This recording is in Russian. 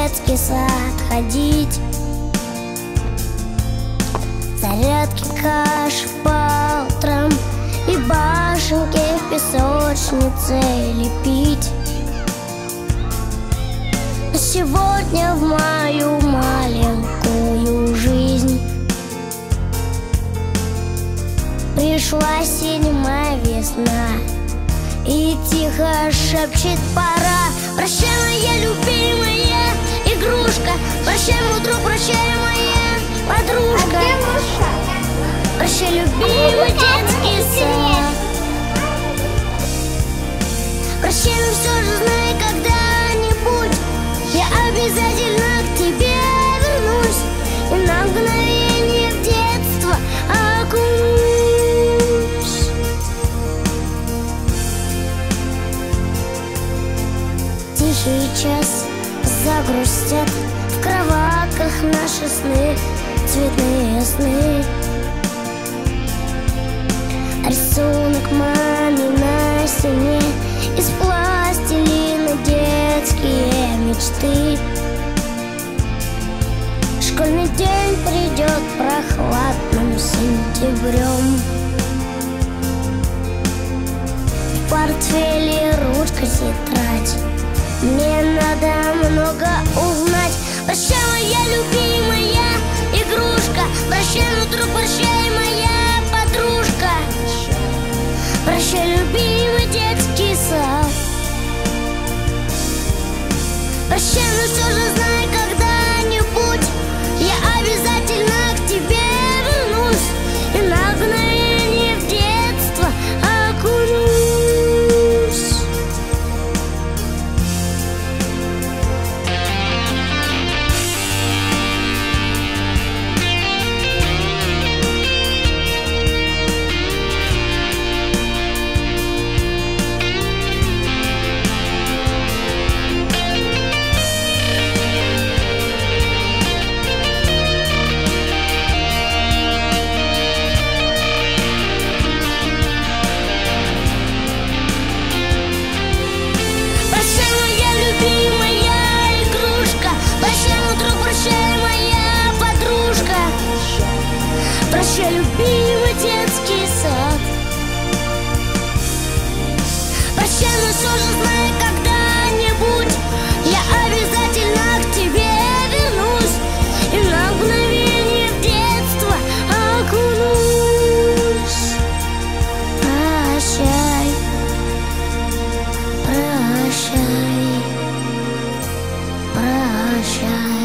детский сад ходить, зарядки каши по утрам и башенки в песочнице лепить. Но сегодня в мою маленькую жизнь пришла седьмая весна и тихо шепчет: пора. Прощай, моя любимая игрушка, прощай, мой друг, прощай, моя подружка. Прощай, любимый детский сад. Прощай, но все же знай, когда-нибудь я обязательно к тебе вернусь и на мгновение в детство окунусь. Тихий час загрустят в кроватках наши сны, цветные сны. Рисунок маме на стене из пластилина, детские мечты. Школьный день придет прохладным сентябрем. В портфеле ручка, тетрадь, мне надо много узнать. Прощай, моя любимая игрушка, прощай, мой друг, прощай, моя подружка. Прощай, любимый детский сад. Прощай, но все же знай, когда-нибудь я обязательно к тебе вернусь и на мгновение в детство окунусь. Прощай, любимый детский сад. Прощай, но все же знай, когда-нибудь я обязательно к тебе вернусь и на мгновение в детство окунусь. Прощай, прощай, прощай.